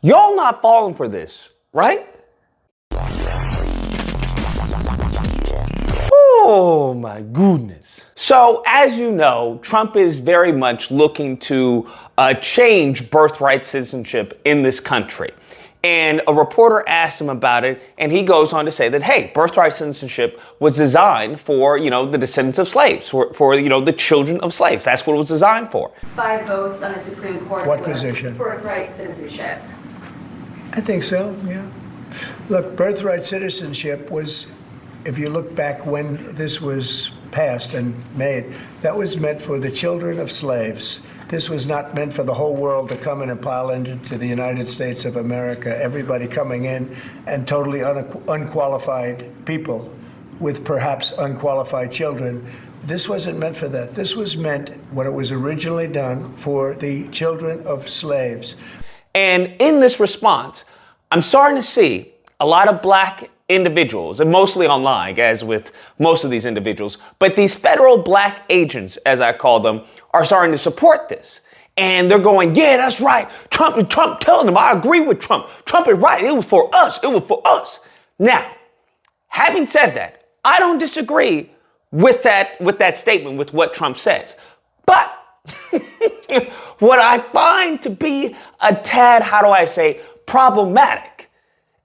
Y'all not falling for this, right? Oh my goodness. So as you know, Trump is very much looking to change birthright citizenship in this country. And a reporter asked him about it, and he goes on to say that, hey, birthright citizenship was designed for, the descendants of slaves, for the children of slaves. That's what it was designed for. 5 votes on the Supreme Court. What position? Birthright citizenship. I think so, yeah. Look, birthright citizenship was, if you look back when this was passed and made, that was meant for the children of slaves. This was not meant for the whole world to come in and pile into the United States of America, everybody coming in and totally unqualified people with perhaps unqualified children. This wasn't meant for that. This was meant, when it was originally done, for the children of slaves. And in this response, I'm starting to see a lot of black individuals, and mostly online, as with most of these individuals, but these federal black agents, as I call them, are starting to support this. And they're going, yeah, that's right. Trump telling them, I agree with Trump. Trump is right. It was for us. It was for us. Now, having said that, I don't disagree with that statement, with what Trump says. But what I find to be a tad, problematic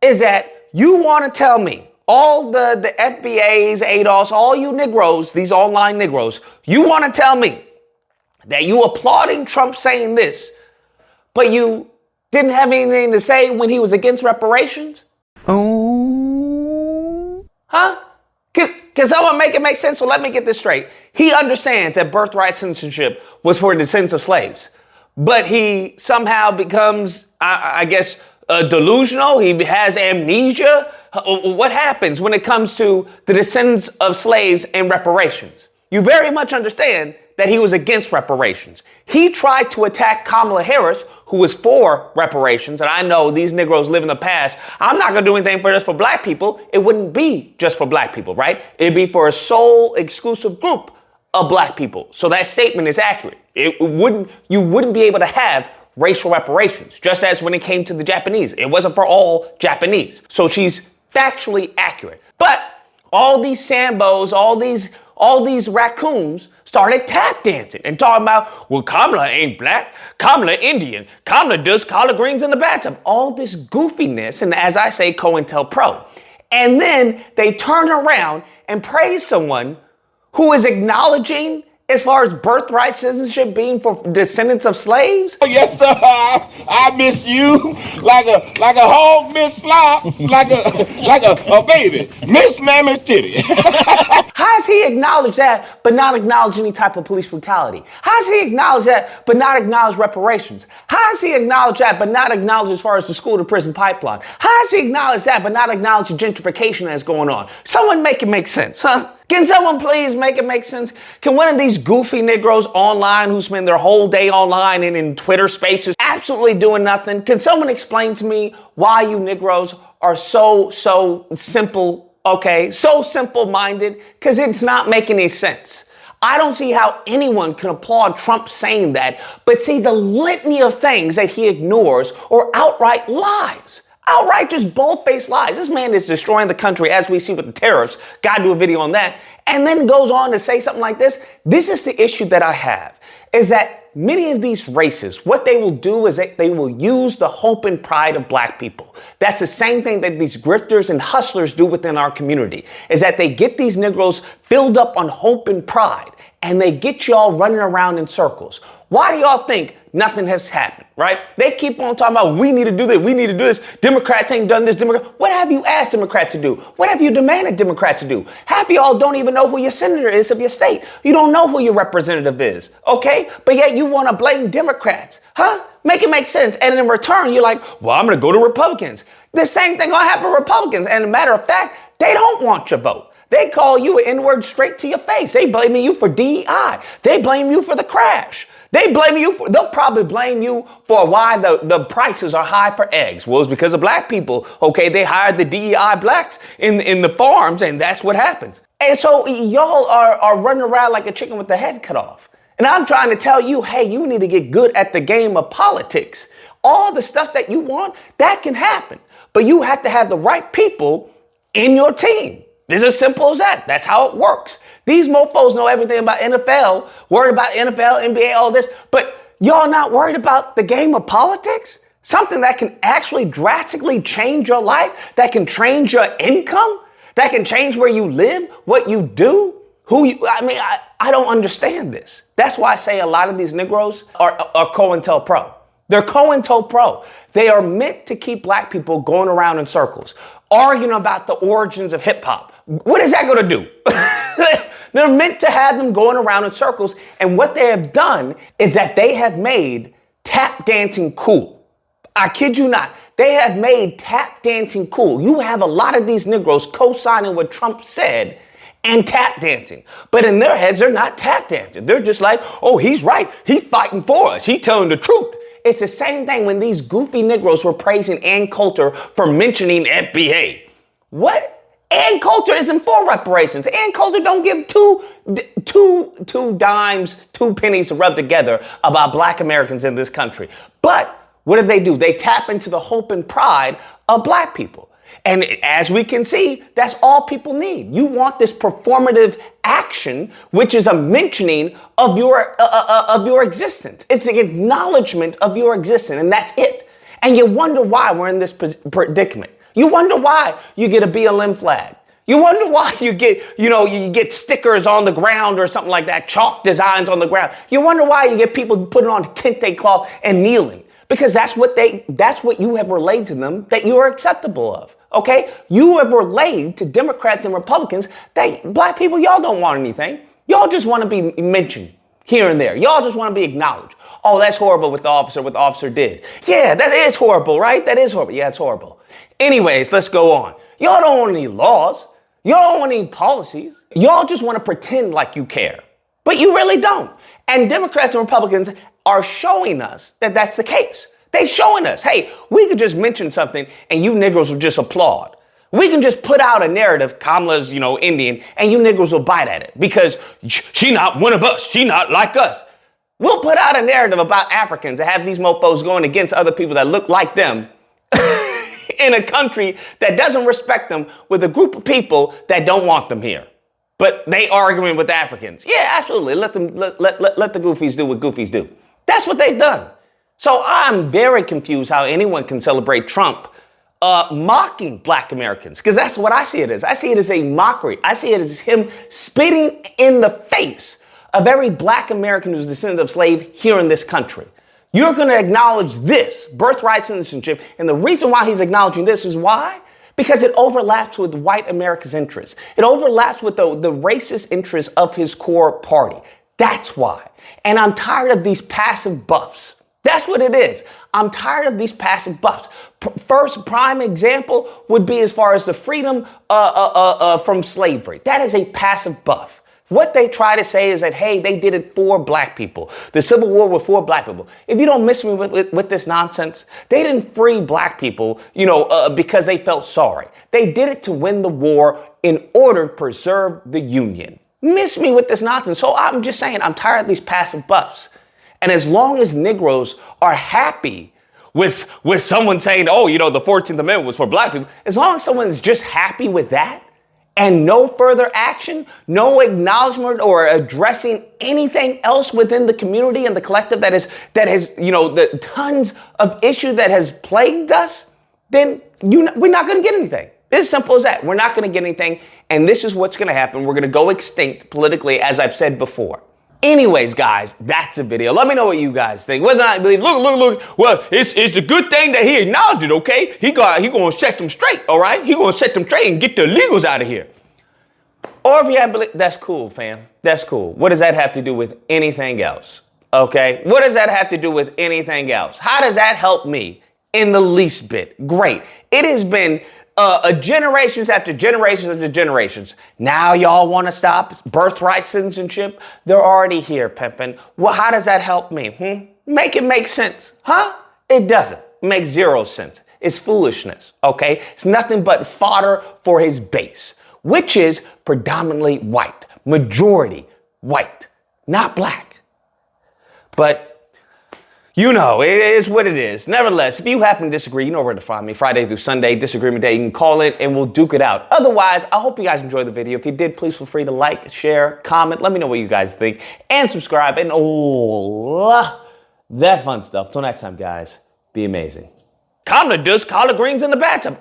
is that you want to tell me, all the FBAs, ADOS, all you Negroes, these online Negroes, you want to tell me that you applauding Trump saying this, but you didn't have anything to say when he was against reparations? Oh. Huh? Can someone make it make sense? So let me get this straight. He understands that birthright citizenship was for the descendants of slaves, but he somehow becomes, I guess, delusional. He has amnesia. What happens when it comes to the descendants of slaves and reparations? You very much understand that he was against reparations. He tried to attack Kamala Harris, who was for reparations. And I know these Negroes live in the past. I'm not going to do anything just for black people. It wouldn't be just for black people, right? It'd be for a sole exclusive group of black people. So that statement is accurate. You wouldn't be able to have racial reparations, just as when it came to the Japanese. It wasn't for all Japanese. So she's factually accurate. But all these Sambos, all these raccoons started tap dancing and talking about, well, Kamala ain't black, Kamala Indian, Kamala does collard greens in the bathtub. All this goofiness, and as I say, COINTELPRO. And then they turn around and praise someone who is acknowledging, as far as birthright citizenship being for descendants of slaves? Oh, yes, sir. I miss you like a hog miss flop, like a baby miss Mammy's titty. How does he acknowledge that but not acknowledge any type of police brutality? How does he acknowledge that but not acknowledge reparations? How does he acknowledge that but not acknowledge as far as the school to prison pipeline? How does he acknowledge that but not acknowledge the gentrification that's going on? Someone make it make sense, huh? Can someone please make it make sense? Can one of these goofy Negroes online who spend their whole day online and in Twitter spaces absolutely doing nothing, can someone explain to me why you Negroes are so simple, okay? So simple-minded, because it's not making any sense. I don't see how anyone can applaud Trump saying that, but see the litany of things that he ignores or outright lies. Outright just bold-faced lies. This man is destroying the country, as we see with the tariffs. Got to do a video on that. And then goes on to say something like this. This is the issue that I have, is that many of these races, what they will do is they will use the hope and pride of black people. That's the same thing that these grifters and hustlers do within our community, is that they get these Negroes filled up on hope and pride, and they get y'all running around in circles. Why do y'all think nothing has happened, right? They keep on talking about, we need to do this, we need to do this. Democrats ain't done this. What have you asked Democrats to do? What have you demanded Democrats to do? Half of y'all don't even know who your senator is of your state. You don't know who your representative is, okay? But yet you want to blame Democrats, huh? Make it make sense. And in return, you're like, well, I'm going to go to Republicans. The same thing gonna happen to Republicans. And a matter of fact, they don't want your vote. They call you an N-word straight to your face. They blaming you for DEI. They blame you for the crash. They'll probably blame you for why the prices are high for eggs. Well, it's because of black people. Okay, they hired the DEI blacks in the farms, and that's what happens. And so y'all are running around like a chicken with the head cut off. And I'm trying to tell you, hey, you need to get good at the game of politics. all the stuff that you want, that can happen. But you have to have the right people in your team. It's as simple as that. That's how it works. These mofos know everything about NFL, worried about NFL, NBA, all this, but y'all not worried about the game of politics? Something that can actually drastically change your life, that can change your income, that can change where you live, what you do, I don't understand this. That's why I say a lot of these Negroes are COINTELPRO. They're COINTELPRO. They are meant to keep black people going around in circles, arguing about the origins of hip hop. What is that going to do? They're meant to have them going around in circles. And what they have done is that they have made tap dancing cool. I kid you not. They have made tap dancing cool. You have a lot of these Negroes co-signing what Trump said and tap dancing. But in their heads, they're not tap dancing. They're just like, oh, he's right. He's fighting for us. He's telling the truth. It's the same thing when these goofy Negroes were praising Ann Coulter for mentioning FBA. What? Ann Coulter isn't for reparations. Ann Coulter don't give two dimes, 2 pennies to rub together about black Americans in this country. But what do? They tap into the hope and pride of black people. And as we can see, that's all people need. You want this performative action, which is a mentioning of your existence. It's an acknowledgement of your existence, and that's it. And you wonder why we're in this predicament. You wonder why you get a BLM flag. You wonder why you get stickers on the ground or something like that, chalk designs on the ground. You wonder why you get people putting on kente cloth and kneeling. Because that's what you have relayed to them that you are acceptable of. Okay? You have relayed to Democrats and Republicans that black people, y'all don't want anything. Y'all just want to be mentioned here and there. Y'all just want to be acknowledged. Oh, that's horrible what the officer did. Yeah, that is horrible, right? That is horrible. Yeah, it's horrible. Anyways, let's go on. Y'all don't want any laws. Y'all don't want any policies. Y'all just want to pretend like you care. But you really don't. And Democrats and Republicans are showing us that that's the case. They're showing us, hey, we could just mention something and you Negroes will just applaud. We can just put out a narrative, Kamala's, Indian, and you Negroes will bite at it because she not one of us. She not like us. We'll put out a narrative about Africans and have these mofos going against other people that look like them in a country that doesn't respect them with a group of people that don't want them here. But they arguing with Africans. Yeah, absolutely. Let the goofies do what goofies do. That's what they've done. So I'm very confused how anyone can celebrate Trump mocking black Americans, because that's what I see it as. I see it as a mockery. I see it as him spitting in the face of every black American who's descendant of slave here in this country. You're going to acknowledge this birthright citizenship. And the reason why he's acknowledging this is why? Because it overlaps with white America's interests. It overlaps with the racist interests of his core party. That's why. And I'm tired of these passive buffs. That's what it is. I'm tired of these passive buffs. First prime example would be as far as the freedom from slavery. That is a passive buff. What they try to say is that, hey, they did it for black people. The Civil War was for black people. If you don't miss me with this nonsense, they didn't free black people, because they felt sorry. They did it to win the war in order to preserve the Union. Miss me with this nonsense. So I'm just saying, I'm tired of these passive buffs. And as long as Negroes are happy with someone saying, oh, the 14th Amendment was for black people, as long as someone is just happy with that and no further action, no acknowledgement or addressing anything else within the community and the collective that has the tons of issues that has plagued us, then we're not going to get anything. It's as simple as that. We're not going to get anything. And this is what's going to happen. We're going to go extinct politically, as I've said before. Anyways, guys, that's a video. Let me know what you guys think. Whether or not you believe, look. Well, it's a good thing that he acknowledged it, okay? He gonna set them straight, all right? He gonna set them straight and get the illegals out of here. Or if you have belief, that's cool, fam. That's cool. What does that have to do with anything else? Okay? What does that have to do with anything else? How does that help me? In the least bit. Great. It has been generations after generations after generations. Now y'all want to stop birthright citizenship? They're already here, pimpin'. Well, how does that help me? Make it make sense. Huh? It doesn't. It makes zero sense. It's foolishness, okay? It's nothing but fodder for his base, which is predominantly white, majority white, not black. But You know, it is what it is. Nevertheless, if you happen to disagree, you know where to find me. Friday through Sunday, disagreement day. You can call it and we'll duke it out. Otherwise, I hope you guys enjoyed the video. If you did, please feel free to like, share, comment. Let me know what you guys think. And subscribe. And that fun stuff. Till next time, guys, be amazing. Collard greens in the bathtub.